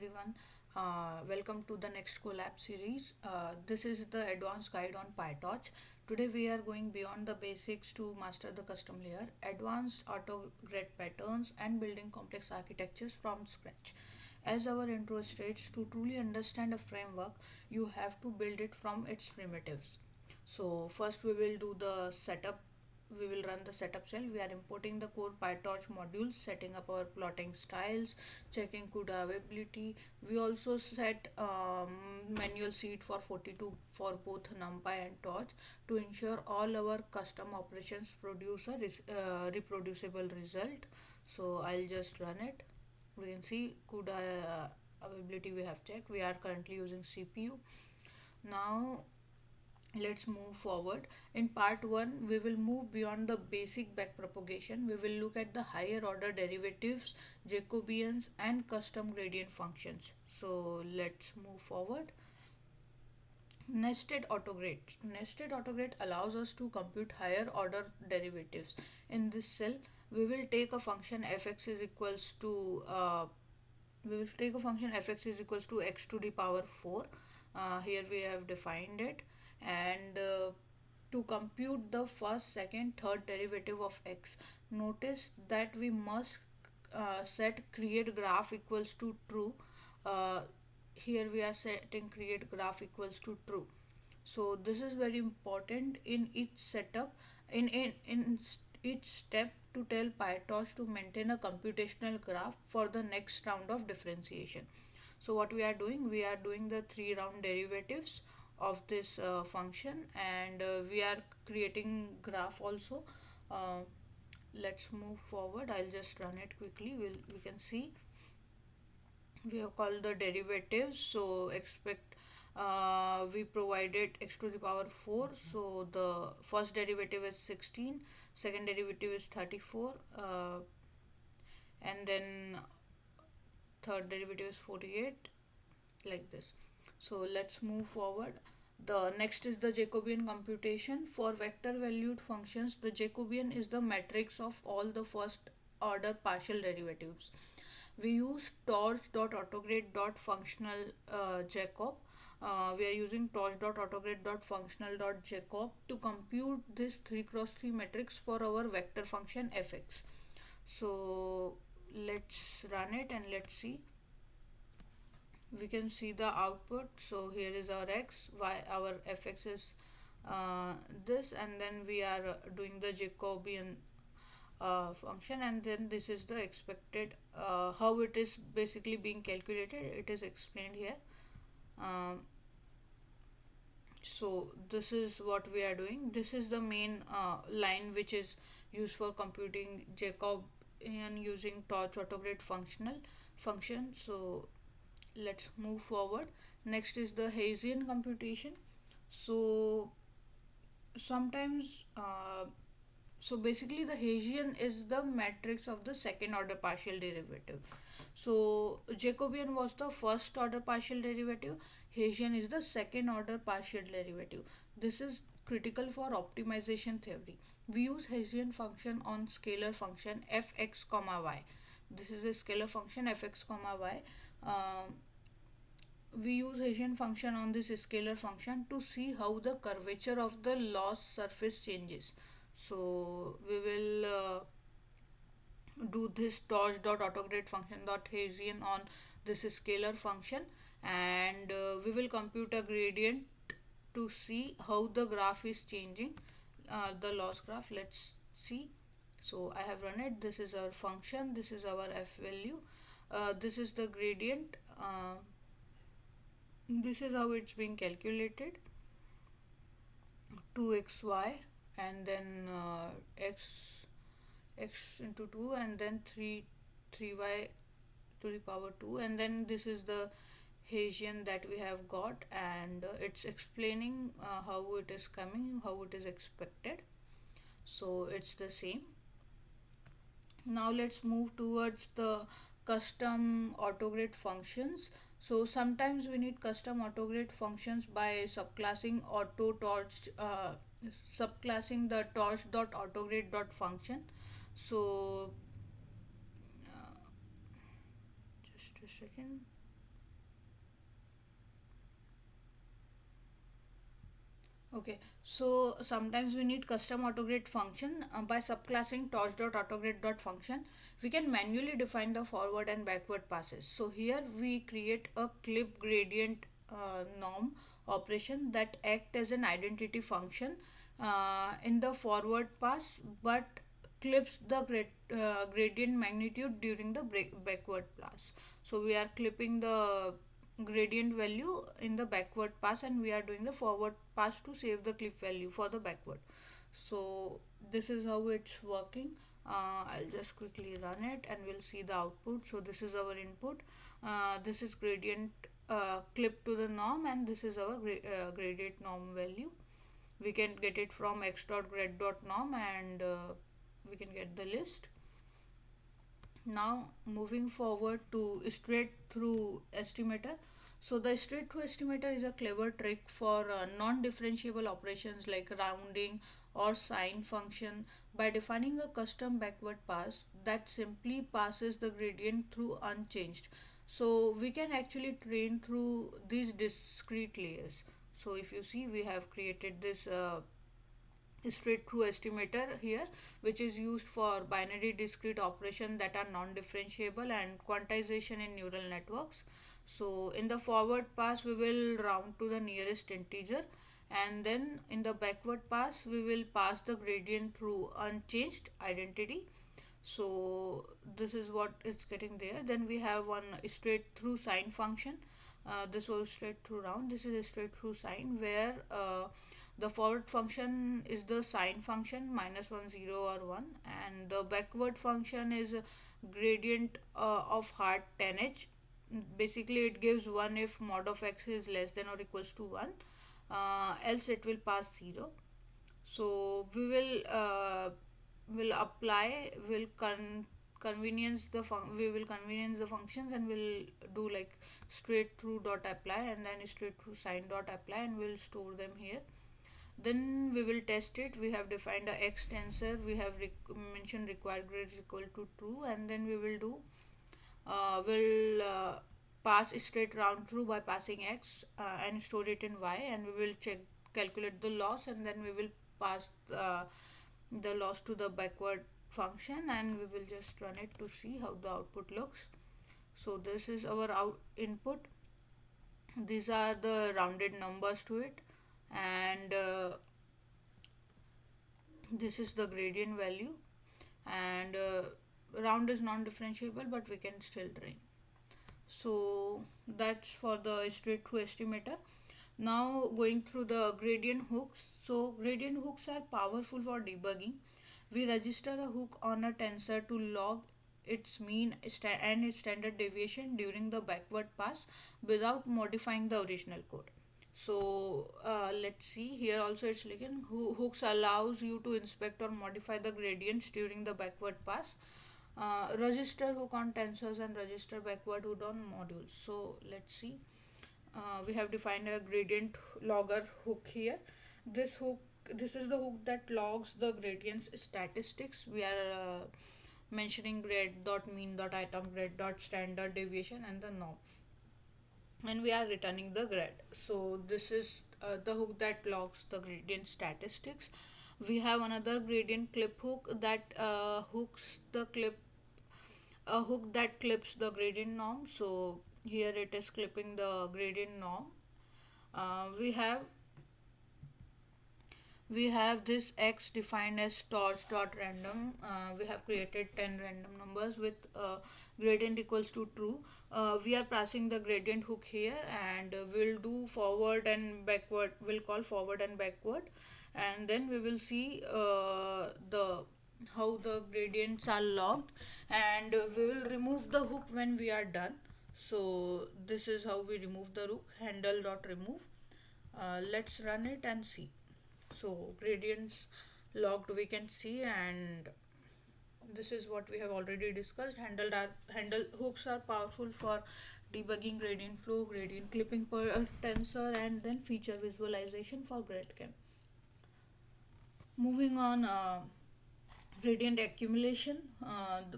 Everyone. Welcome to the next collab series. This is the advanced guide on PyTorch. Today we are going beyond the basics to master the custom layer, advanced auto grid patterns, and building complex architectures from scratch. As our intro states, to truly understand a framework, you have to build it from its primitives. So first we will do the setup. We will run the setup shell. We are importing the core PyTorch modules, setting up our plotting styles, checking CUDA availability. We also set manual seed for 42 for both NumPy and Torch to ensure all our custom operations produce a reproducible result. So I'll just run it. We can see CUDA availability we have checked. We are currently using CPU. Now let's move forward. In part 1 we will move beyond the basic backpropagation. We will look at the higher order derivatives, jacobians, and custom gradient functions. So let's move forward. Nested autograde allows us to compute higher order derivatives. In this cell we will take a function fx is equals to x to the power 4. Here we have defined it, and to compute the first, second, third derivative of x, notice that we must set create graph equals to true. uh, Here we are setting create graph equals to true. So this is very important in each setup, in each step, to tell PyTorch to maintain a computational graph for the next round of differentiation. So what we are doing, we are doing the 3 round derivatives of this function, and we are creating graph also. uh, let's move forward. I'll just run it quickly. We can see we have called the derivatives. So expect, we provided x to the power 4. So the first derivative is 16, second derivative is 34, and then third derivative is 48, like this. So let's move forward. The next is the Jacobian computation. For vector valued functions, the Jacobian is the matrix of all the first order partial derivatives. We use torch.autograde.functional Jacob. We are using torch.autograde.functional.jacob to compute this 3 cross 3 matrix for our vector function fx. So let's run it and let's see. We can see the output. So here is our x, y, our fx is this, and then we are doing the Jacobian function, and then this is the expected, how it is basically being calculated. It is explained here. um, so this is what we are doing. This is the main line which is used for computing Jacobian using torch autograde functional function. So let's move forward. Next is the Hessian computation. So sometimes so basically the Hessian is the matrix of the second order partial derivative. So Jacobian was the first order partial derivative, Hessian is the second order partial derivative. This is critical for optimization theory. We use Hessian function on scalar function fx comma y. This is a scalar function fx comma y. We use Hessian function on this scalar function to see how the curvature of the loss surface changes. So we will do this torch.autograde function dot Hessian on this scalar function, and we will compute a gradient to see how the graph is changing, the loss graph. Let's see. So I have run it. This is our function, this is our f value, this is the gradient. This is how it's being calculated. 2xy, and then x into 2, and then 3y to the power 2, and then this is the Hessian that we have got, and it's explaining how it is coming, how it is expected. So it's the same. Now let's move towards the custom autograde functions. So sometimes we need custom autograde functions by subclassing auto torch, subclassing the torch.autograde.function. So just a second. Okay, so sometimes we need custom autograde function. By subclassing torch.autograde.function, we can manually define the forward and backward passes. So here we create a clip gradient norm operation that act as an identity function in the forward pass, but clips the gradient magnitude during the backward pass. So we are clipping the gradient value in the backward pass, and we are doing the forward pass to save the clip value for the backward. So this is how it's working. I'll just quickly run it and we'll see the output. So this is our input. This is gradient clip to the norm, and this is our gradient norm value. We can get it from x.grad.norm, and we can get the list. Now moving forward to straight through estimator. So the straight through estimator is a clever trick for non-differentiable operations like rounding or sine function. By defining a custom backward pass that simply passes the gradient through unchanged, so we can actually train through these discrete layers. So if you see, we have created this straight through estimator here, which is used for binary discrete operation that are non-differentiable and quantization in neural networks. So in the forward pass we will round to the nearest integer, and then in the backward pass we will pass the gradient through unchanged identity. So this is what it's getting there. Then we have one straight through sine function. This was straight through round, this is a straight through sine, where the forward function is the sine function minus 1 0 or 1, and the backward function is a gradient of hard 10h. Basically it gives 1 if mod of x is less than or equals to 1, else it will pass 0. So we will apply will convenience the we will convenience the functions, and we'll do like straight through dot apply and then straight through sine dot apply, and we'll store them here. Then we will test it. We have defined a x tensor, we have mentioned required grade is equal to true, and then we will do will pass straight round through by passing x and store it in y, and we will check calculate the loss, and then we will pass the loss to the backward function, and we will just run it to see how the output looks. So this is our input. These are the rounded numbers to it, and this is the gradient value, and round is non-differentiable, but we can still train. So that's for the straight through estimator. Now going through the gradient hooks. So gradient hooks are powerful for debugging. We register a hook on a tensor to log its mean and its standard deviation during the backward pass without modifying the original code. So let's see here also it's like hooks allows you to inspect or modify the gradients during the backward pass. Register hook on tensors and register backward hook on modules. So let's see. We have defined a gradient logger hook here. This is the hook that logs the gradients statistics. We are mentioning grade dot mean dot item grade dot standard deviation and the norm, and we are returning the grade. So this is the hook that logs the gradient statistics. We have another gradient clip hook that hooks the clip a hook that clips the gradient norm. So here it is clipping the gradient norm. Uh, we have this x defined as torch dot random. We have created 10 random numbers with gradient equals to true. We are passing the gradient hook here, and we'll do forward and backward. We'll call forward and backward, and then we will see the how the gradients are logged, and we will remove the hook when we are done. So this is how we remove the hook. Handle dot remove. Let's run it and see. So gradients logged we can see, and this is what we have already discussed. Handle hooks are powerful for debugging gradient flow, gradient clipping per tensor, and then feature visualization for GradCam. Moving on, gradient accumulation.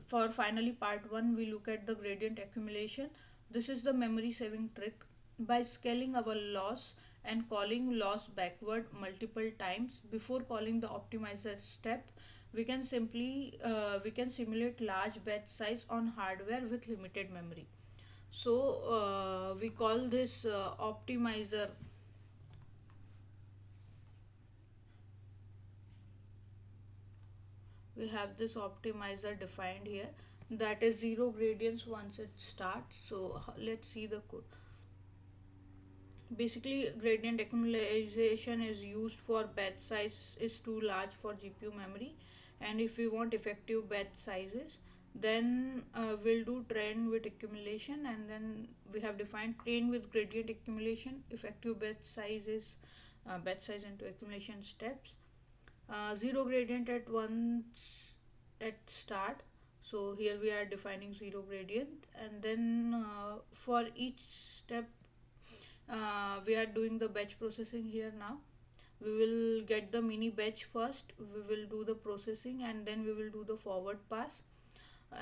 For finally part 1, we look at the gradient accumulation. This is the memory saving trick. by scaling our loss and calling loss backward multiple times before calling the optimizer step, we can simulate large batch size on hardware with limited memory. So we call this optimizer. We have this optimizer defined here, that is zero gradients once it starts. So let's see the code. Basically, gradient accumulation is used for batch size is too large for GPU memory, and if we want effective batch sizes, then we'll do train with accumulation, and then we have defined train with gradient accumulation. Effective batch size is batch size into accumulation steps. Zero gradient at once at start. So here we are defining zero gradient, and then for each step we are doing the batch processing here now. We will get the mini batch first, we will do the processing, and then we will do the forward pass.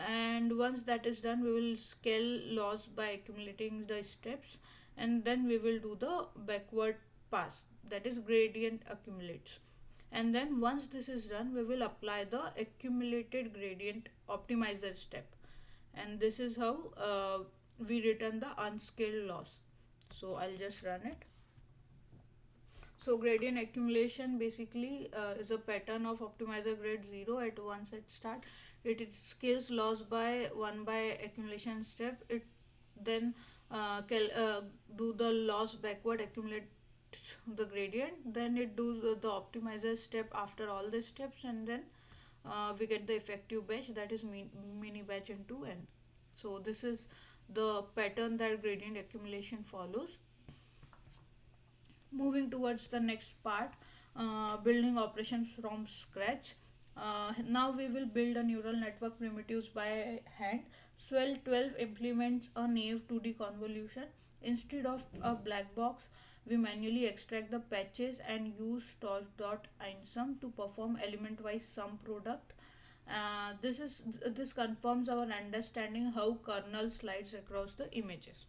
And once that is done, we will scale loss by accumulating the steps, and then we will do the backward pass, that is gradient accumulates. And then once this is done, we will apply the accumulated gradient optimizer step, and this is how we return the unscaled loss. So I'll just run it. So gradient accumulation basically is a pattern of optimizer grade 0 at once at start. It scales loss by 1 by accumulation step. It then do the loss backward accumulate the gradient. Then it do the optimizer step after all the steps, and then we get the effective batch, that is mini batch into n. So this is the pattern that gradient accumulation follows. Moving towards the next part, building operations from scratch. Now we will build a neural network primitives by hand. Swell 12 implements a naive 2D convolution. Instead of a black box, we manually extract the patches and use torch.einsum to perform element-wise sum product. This confirms our understanding how kernel slides across the images.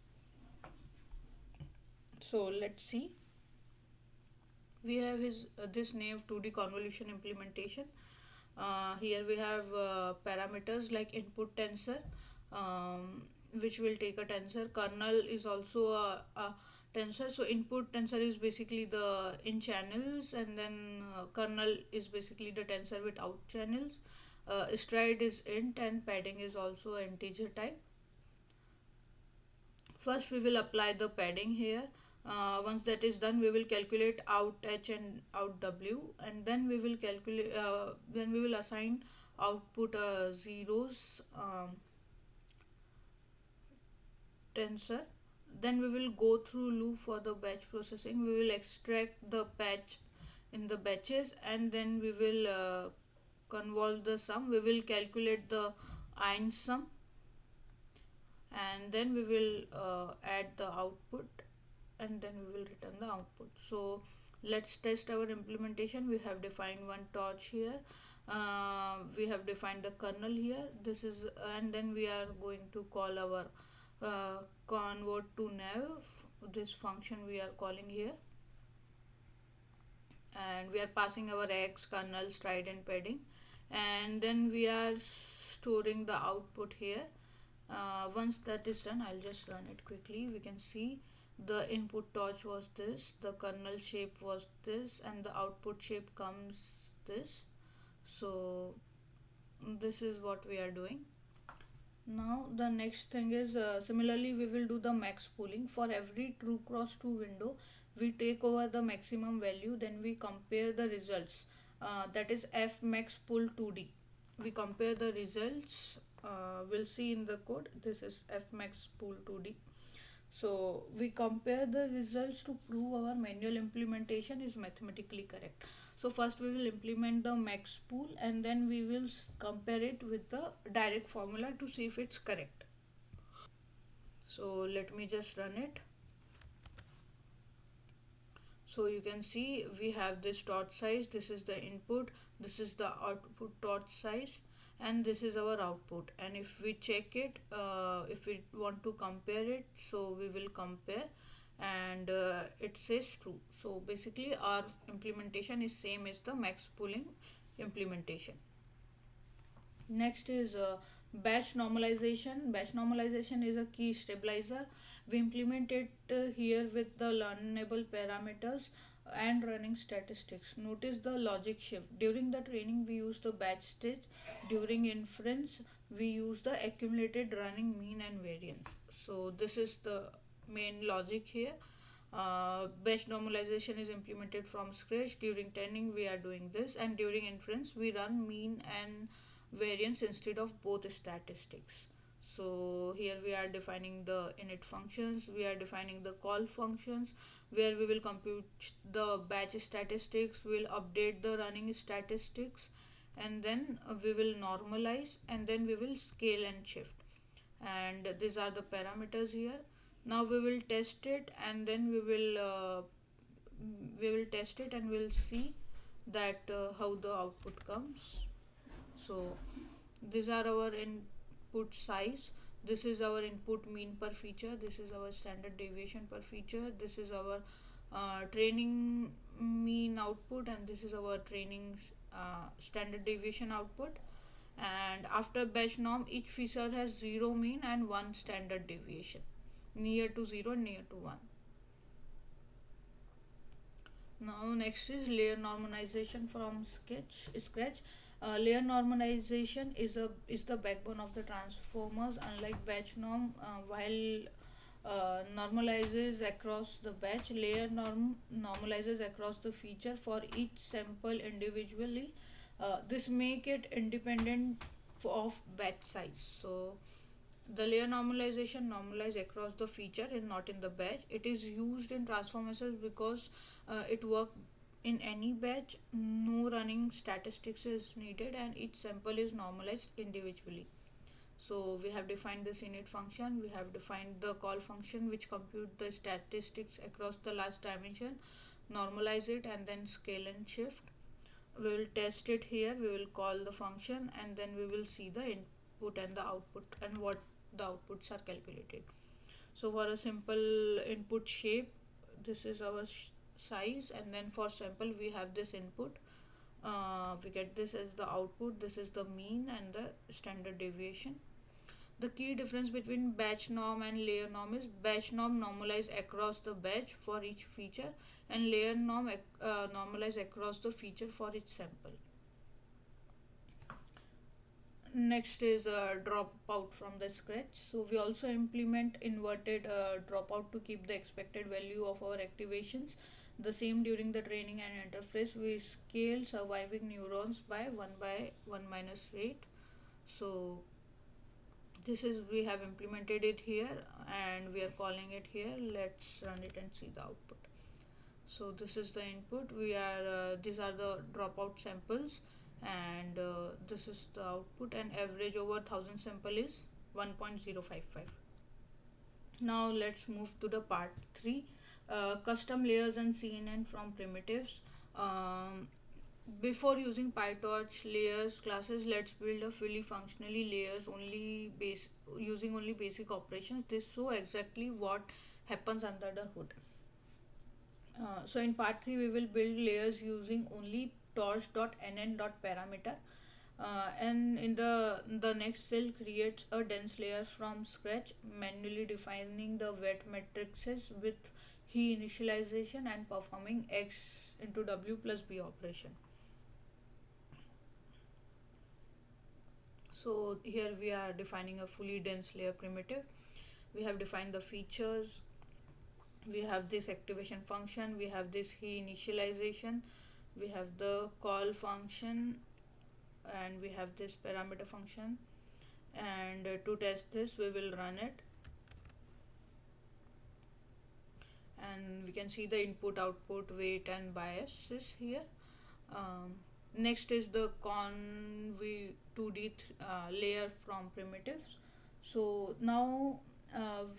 So let's see. We have this naive 2D convolution implementation. Here we have parameters like input tensor, which will take a tensor. Kernel is also a tensor. So input tensor is basically the in channels, and then kernel is basically the tensor with out channels. Stride is int, and padding is also integer type. First we will apply the padding here. Once that is done, we will calculate out h and out w, and then we will calculate then we will assign output zeros tensor. Then we will go through loop for the batch processing. We will extract the patch in the batches, and then we will convolve the sum. We will calculate the einsum, and then we will add the output, and then we will return the output. So let's test our implementation. We have defined one torch here. We have defined the kernel here. This is, and then we are going to call our convert to nav. This function we are calling here, and we are passing our x, kernel, stride, and padding, and then we are storing the output here. Once that is done, I'll just run it quickly. We can see the input torch was this, the kernel shape was this, and the output shape comes this. So this is what we are doing. Now the next thing is, similarly we will do the max pooling. For every true cross 2 window, we take over the maximum value, then we compare the results, that is f max pool 2d. We compare the results, we'll see in the code. This is f max pool 2d. So we compare the results to prove our manual implementation is mathematically correct. So first we will implement the max pool, and then we will compare it with the direct formula to see if it's correct. So let me just run it. So you can see we have this torch size, this is the input, this is the output torch size, and this is our output. And if we check it, if we want to compare it, so we will compare, and it says true. So basically our implementation is same as the max pooling implementation. Next is batch normalization. Batch normalization is a key stabilizer. We implement it here with the learnable parameters and running statistics. Notice the logic shift. During the training, we use the batch stage. During inference, we use the accumulated running mean and variance. So this is the main logic here. Batch normalization is implemented from scratch. During training, we are doing this, and during inference, we run mean and variance instead of both statistics. So here we are defining the init functions, we are defining the call functions where we will compute the batch statistics, we'll update the running statistics, and then we will normalize, and then we will scale and shift. And these are the parameters here. Now we will test it, and then we will test it and we'll see that how the output comes. So these are our input size. This is our input mean per feature. This is our standard deviation per feature. This is our training mean output, and this is our training standard deviation output. And after batch norm, each feature has 0 mean and 1 standard deviation, near to 0 and near to 1. Now next is layer normalization from scratch. Layer normalization is the backbone of the transformers. Unlike batch norm, while normalizes across the batch, layer norm normalizes across the feature for each sample individually. This make it independent of batch size. So the layer normalization normalize across the feature and not in the batch. It is used in transformers because it work in any batch. No running statistics is needed, and each sample is normalized individually. So we have defined this init function. We have defined the call function which compute the statistics across the last dimension, normalize it, and then scale and shift. We will test it here. We will call the function, and then we will see the input and the output and what the outputs are calculated. So for a simple input shape, this is our size, and then for sample we have this input. We get this as the output. This is the mean and the standard deviation. The key difference between batch norm and layer norm is batch norm normalize across the batch for each feature, and layer norm normalize across the feature for each sample. Next is dropout from the scratch. So we also implement inverted dropout to keep the expected value of our activations the same during the training and interface. We scale surviving neurons by 1 minus rate. So this is, we have implemented it here and we are calling it here. Let's run it and see the output. So this is the input. We are these are the dropout samples, and this is the output, and average over 1000 sample is 1.055. Now let's move to the part 3, custom layers and CNN from primitives. Before using PyTorch layers classes, let's build a fully functionally layers only base using only basic operations. This show exactly what happens under the hood. So in part 3 we will build layers using only torch.nn.parameter, and in the next cell creates a dense layer from scratch, manually defining the wet matrices with he initialization and performing x into w plus b operation. So here we are defining a fully dense layer primitive. We have defined the features. We have this activation function. We have this he initialization. We have the call function, and we have this parameter function. And to test this, we will run it. And we can see the input, output, weight, and biases here. Next is the conv2d layer from primitives. So now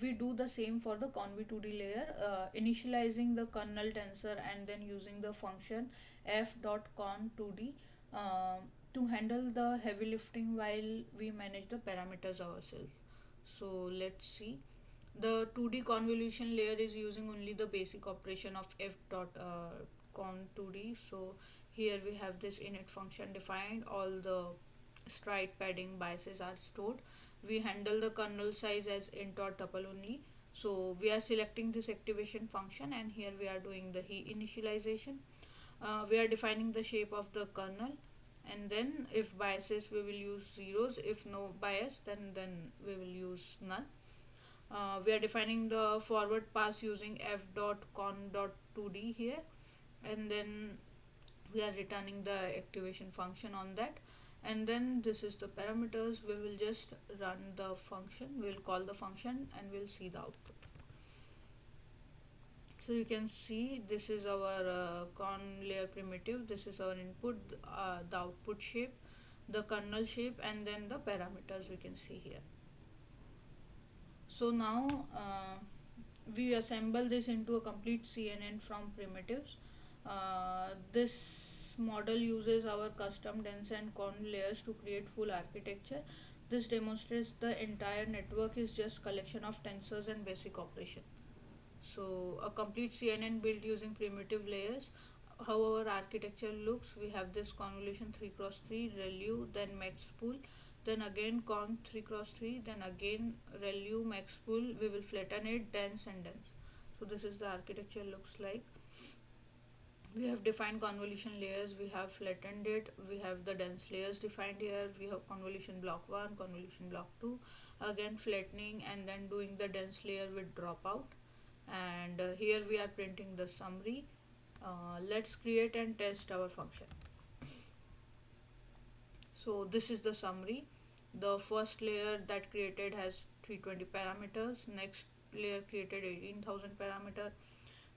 we do the same for the conv2d layer, initializing the kernel tensor and then using the function f.con2d to handle the heavy lifting while we manage the parameters ourselves. So let's see. The 2D convolution layer is using only the basic operation of f dot con 2D. So here we have this init function defined. All the stride padding biases are stored. We handle the kernel size as int or tuple only. So we are selecting this activation function, and here we are doing the initialization. We are defining the shape of the kernel, and then if biases we will use zeros, if no bias then we will use none. We are defining the forward pass using f dot con dot 2d here, and then we are returning the activation function on that. And then this is the parameters. We will just run the function, we will call the function, and we'll see the output. So you can see this is our con layer primitive, this is our input, the output shape, the kernel shape, and then the parameters we can see here. So now we assemble this into a complete CNN from primitives. This model uses our custom dense and con layers to create full architecture. This demonstrates the entire network is just collection of tensors and basic operation. So a complete CNN built using primitive layers. How our architecture looks, we have this convolution 3x3 ReLU, then max pool, then again con 3x3, then again ReLU max pool. We will flatten it, dense and dense. So this is the architecture looks like. We have defined convolution layers, we have flattened it, we have the dense layers defined here, we have convolution block 1, convolution block 2, again flattening and then doing the dense layer with dropout. And here we are printing the summary. Let's create and test our function. So this is the summary. The first layer that created has 320 parameters, next layer created 18,000 parameter,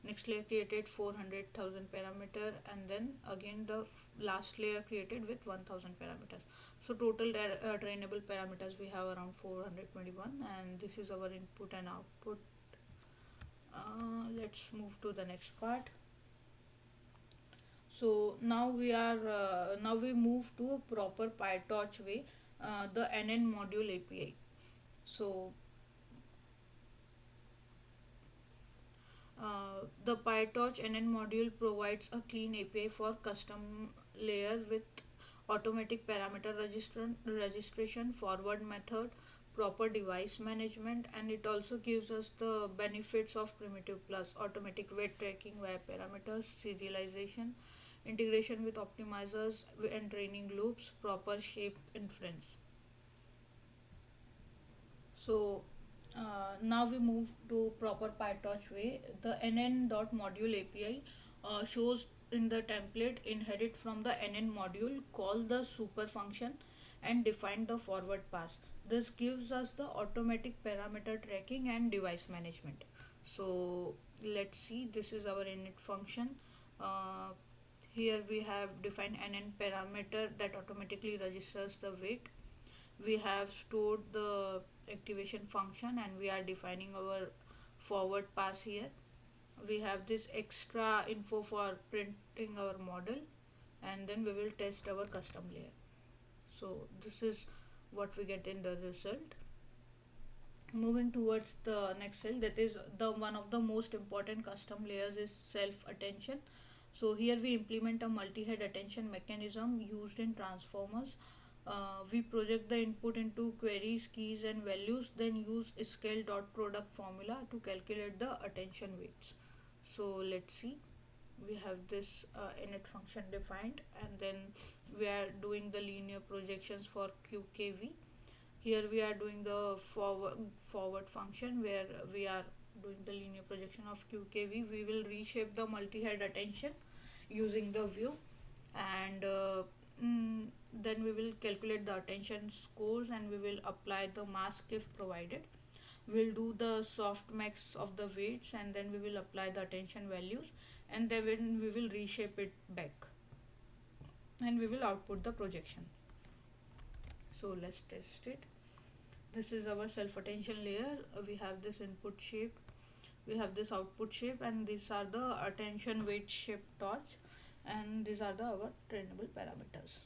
next layer created 400,000 parameter, and then again the last layer created with 1000 parameters. So total trainable parameters we have around 421, and this is our input and output. Let's move to the next part. So now we move to a proper PyTorch way, the NN module API. So the PyTorch NN module provides a clean API for custom layer with automatic parameter registration, forward method, proper device management, and it also gives us the benefits of primitive plus automatic weight tracking via parameters, serialization, integration with optimizers and training loops, proper shape inference. So now we move to proper PyTorch way. The nn.module API shows in the template inherit from the nn module, call the super function and define the forward pass. This gives us the automatic parameter tracking and device management. So let's see, this is our init function. Uh, Here we have defined nn parameter that automatically registers the weight. We have stored the activation function and we are defining our forward pass here. We have this extra info for printing our model, and then we will test our custom layer. So this is what we get in the result. Moving towards the next cell, that is the one of the most important custom layers is self attention. So here we implement a multi-head attention mechanism used in transformers. We project the input into queries, keys and values, then use scale dot product formula to calculate the attention weights. So let's see, we have this init function defined, and then we are doing the linear projections for QKV. Here we are doing the forward function where we are doing the linear projection of QKV. We will reshape the multi-head attention using the view, and then we will calculate the attention scores and we will apply the mask if provided. We'll do the soft max of the weights and then we will apply the attention values, and then we will reshape it back and we will output the projection. So let's test it. This is our self attention layer. We have this input shape, we have this output shape, and these are the attention weight shape torch, and these are our trainable parameters.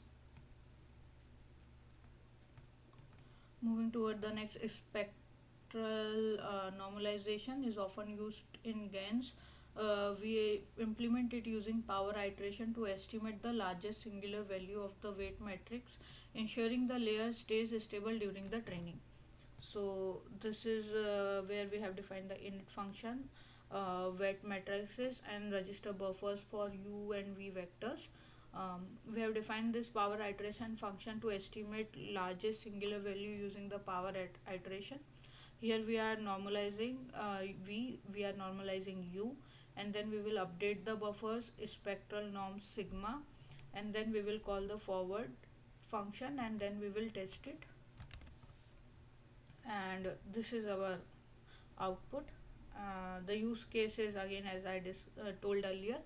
Moving toward the next spectral normalization is often used in GANs. We implement it using power iteration to estimate the largest singular value of the weight matrix, ensuring the layer stays stable during the training. So this is where we have defined the init function, weight matrices and register buffers for u and v vectors. We have defined this power iteration function to estimate largest singular value using the power iteration. Here we are normalizing we are normalizing u, and then we will update the buffers spectral norm sigma, and then we will call the forward function, and then we will test it. And this is our output. The use case is again, as I told earlier,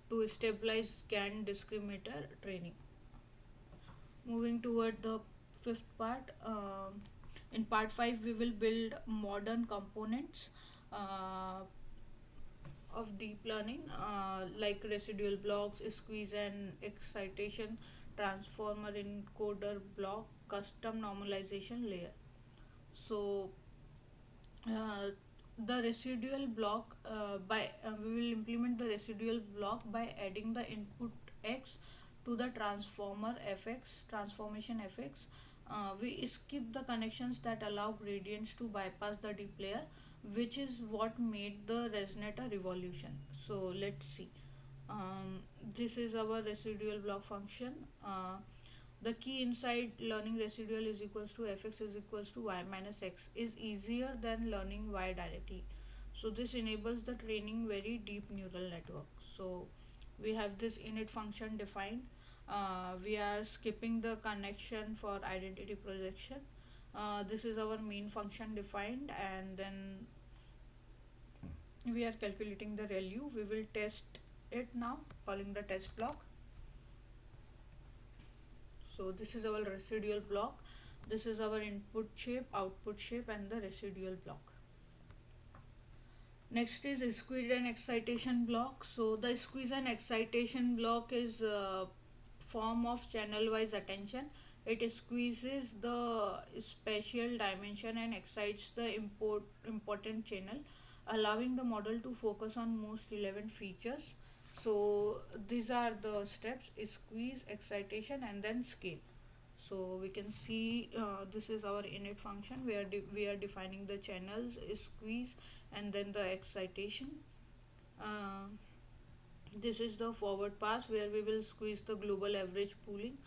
to stabilize GAN discriminator training. Moving toward the fifth part. In part 5 we will build modern components uh, of deep learning, like residual blocks, squeeze and excitation, transformer encoder block, custom normalization layer. So uh, the residual block by we will implement the residual block by adding the input x to the transformation fx. We skip the connections that allow gradients to bypass the deep layer, which is what made the resonator revolution. So let's see. This is our residual block function. The key inside learning residual is equals to fx is equals to y minus x is easier than learning y directly. So this enables the training very deep neural network. So we have this init function defined. We are skipping the connection for identity projection. This is our main function defined, and then we are calculating the value. We will test it now, calling the test block. So this is our residual block. This is our input shape, output shape, and the residual block. Next is squeeze and excitation block. So the squeeze and excitation block is a form of channel wise attention. It squeezes the spatial dimension and excites the important channel, allowing the model to focus on most relevant features. So these are the steps: squeeze, excitation, and then scale. So we can see this is our init function where we are defining the channels, squeeze, and then the excitation. Uh, this is the forward pass where we will squeeze the global average pooling.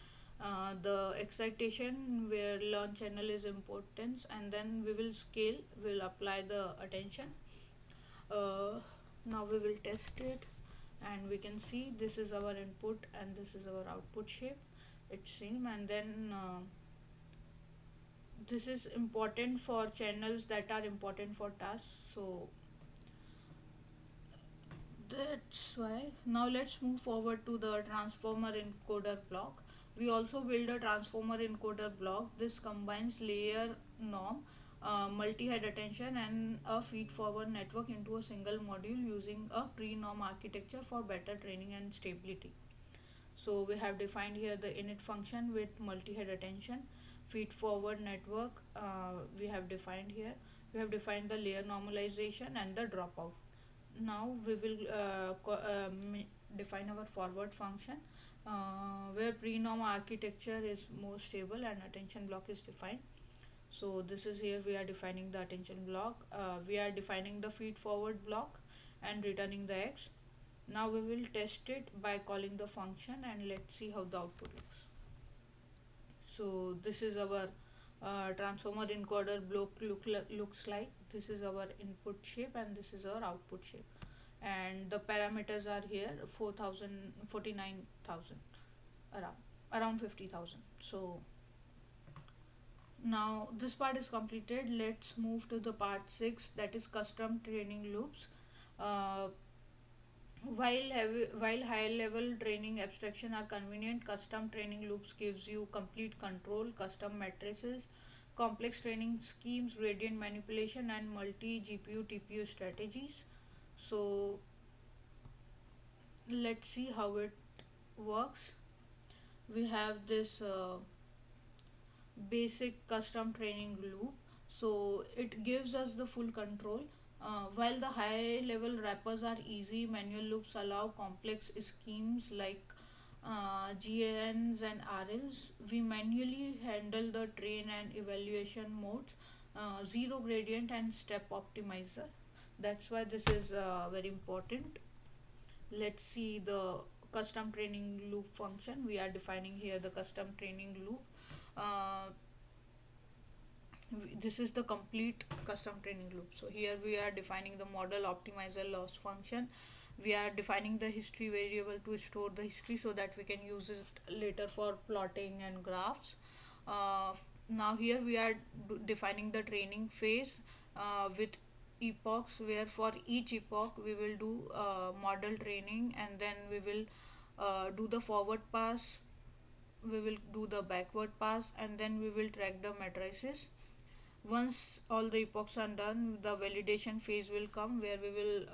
The excitation where learn channel is importance, and then we will scale, will apply the attention. uh, Now we will test it, and we can see this is our input and this is our output shape. It's same, and then this is important for channels that are important for tasks. So that's why. Now let's move forward to the transformer encoder block. We also build a transformer encoder block. This combines layer norm, multi-head attention, and a feed-forward network into a single module using a pre-norm architecture for better training and stability. So we have defined here the init function with multi-head attention, feed-forward network. We have defined here. We have defined the layer normalization and the dropout. Now we will define our forward function, where prenorm architecture is more stable and attention block is defined. So this is here we are defining the attention block. We are defining the feed forward block and returning the x. Now we will test it by calling the function, and let's see how the output looks. So this is our transformer encoder block looks like. This is our input shape and this is our output shape, and the parameters are here 4,000, 49,000, around 50,000. So now this part is completed. Let's move to the part 6, that is custom training loops. uh, while high level training abstraction are convenient, custom training loops gives you complete control, custom matrices, complex training schemes, gradient manipulation, and multi GPU TPU strategies. So let's see how it works. We have this basic custom training loop. So it gives us the full control. While the high level wrappers are easy, manual loops allow complex schemes like GANs and RLs. We manually handle the train and evaluation modes, zero gradient and step optimizer. That's why this is very important. Let's see the custom training loop function. We are defining here the custom training loop. Uh, this is the complete custom training loop. So here we are defining the model optimizer loss function. We are defining the history variable to store the history so that we can use it later for plotting and graphs. Now here we are defining the training phase with epochs, where for each epoch we will do model training, and then we will do the forward pass, we will do the backward pass, and then we will track the matrices. Once all the epochs are done, the validation phase will come, where we will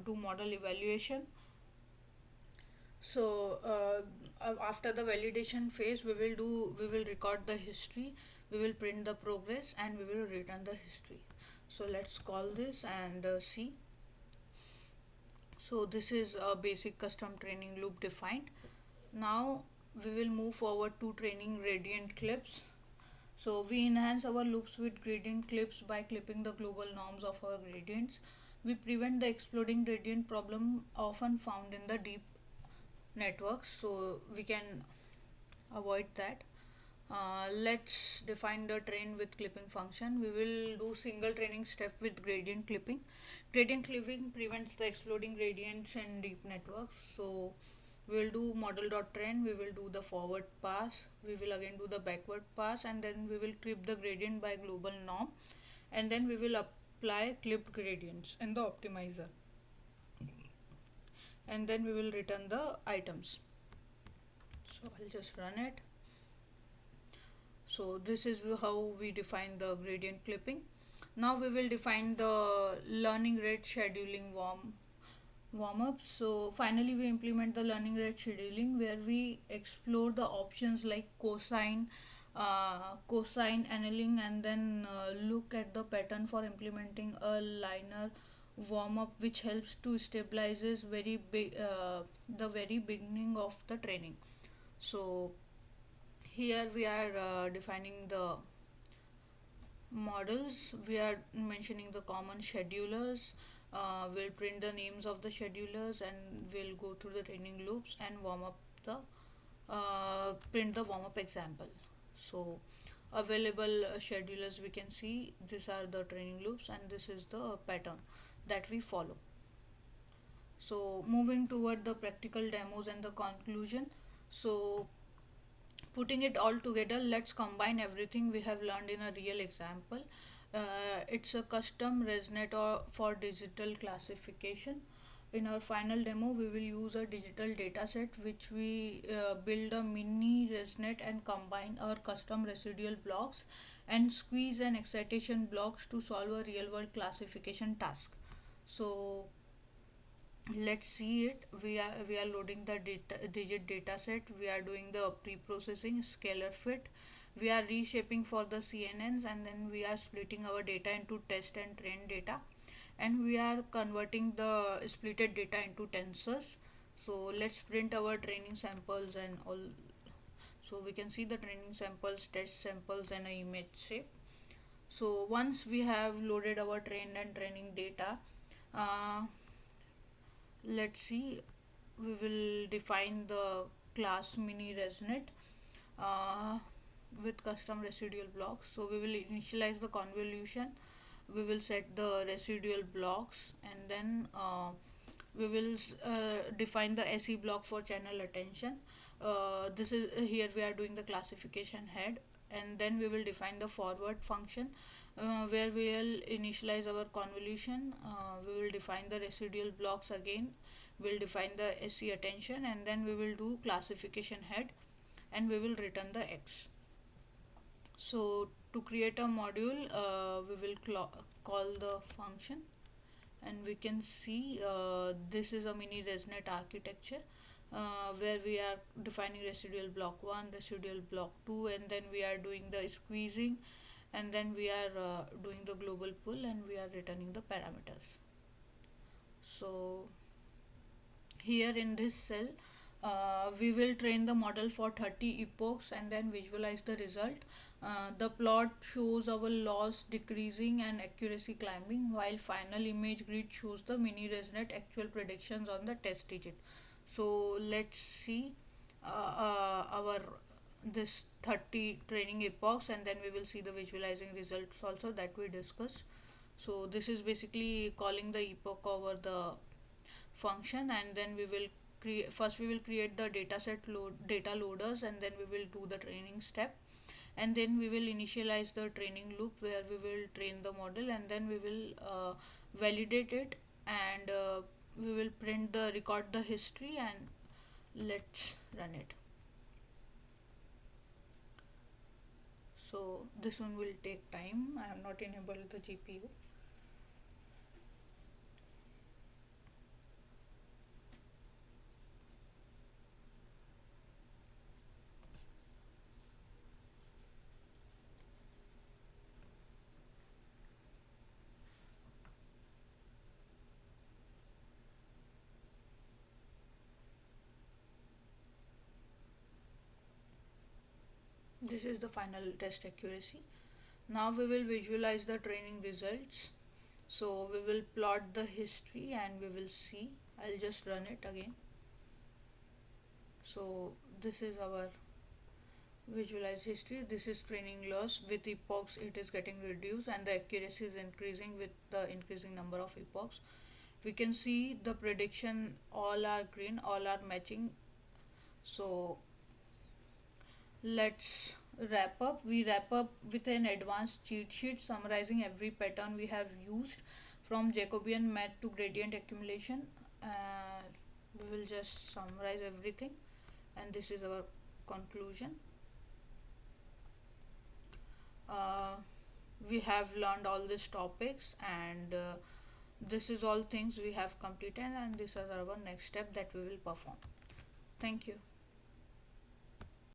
do model evaluation. So after the validation phase, we will record the history, we will print the progress, and we will return the history. So let's call this and see. So this is a basic custom training loop defined. Now we will move forward to training gradient clips. So we enhance our loops with gradient clips by clipping the global norms of our gradients. We prevent the exploding gradient problem often found in the deep networks, so we can avoid that. Let's define the train with clipping function. We will do single training step with gradient clipping. Gradient clipping prevents the exploding gradients in deep networks. So we will do model.train, we will do the forward pass, we will again do the backward pass, and then we will clip the gradient by global norm, and then we will apply clipped gradients in the optimizer, and then we will return the items. So I'll just run it. So this is how we define the gradient clipping. Now we will define the learning rate scheduling warm up. So finally we implement the learning rate scheduling, where we explore the options like cosine annealing, and then look at the pattern for implementing a linear warm up, which helps to stabilizes the very beginning of the training. So here we are defining the models. We are mentioning the common schedulers. We'll print the names of the schedulers, and we'll go through the training loops and warm up the print the warm up example. So available schedulers, we can see these are the training loops, and this is the pattern that we follow. So moving toward the practical demos and the conclusion. So putting it all together, let's combine everything we have learned in a real example. It's a custom ResNet or for digital classification. In our final demo, we will use a digital dataset, which we build a mini ResNet and combine our custom residual blocks and squeeze and excitation blocks to solve a real world classification task. So let's see it. We are loading the digit data set. We are doing the pre-processing scalar fit. We are reshaping for the CNNs, and then we are splitting our data into test and train data, and we are converting the splitted data into tensors. So let's print our training samples and all. So we can see the training samples, test samples, and an image shape. So once we have loaded our trained and training data, uh, let's see, we will define the class mini resnet uh, with custom residual blocks. So we will initialize the convolution, we will set the residual blocks, and then we will define the SE block for channel attention. This is here we are doing the classification head, and then we will define the forward function, where we will initialize our convolution. We will define the residual blocks again, we'll define the SE attention, and then we will do classification head, and we will return the X. So to create a module, we will call the function, and we can see this is a mini ResNet architecture, where we are defining residual block 1, residual block 2, and then we are doing the squeezing, and then we are doing the global pull and we are returning the parameters. So here in this cell, we will train the model for 30 epochs and then visualize the result. The plot shows our loss decreasing and accuracy climbing, while final image grid shows the mini resnet actual predictions on the test digit. So let's see our this 30 training epochs, and then we will see the visualizing results also that we discussed. So this is basically calling the epoch over the function, and then we will create, first we will create the data loaders, and then we will do the training step, and then we will initialize the training loop where we will train the model, and then we will validate it, and we will print the record the history, and let's run it. So this one will take time. I have not enabled the GPU. This is the final test accuracy. Now we will visualize the training results. So we will plot the history and we will see. I'll just run it again. So this is our visualized history. This is training loss. With epochs it is getting reduced and the accuracy is increasing with the increasing number of epochs. We can see the prediction, all are green, all are matching. So let's wrap up. We wrap up with an advanced cheat sheet summarizing every pattern we have used, from Jacobian math to gradient accumulation. We will just summarize everything, and this is our conclusion. uh, we have learned all these topics, and this is all things we have completed, and this is our next step that we will perform. Thank you.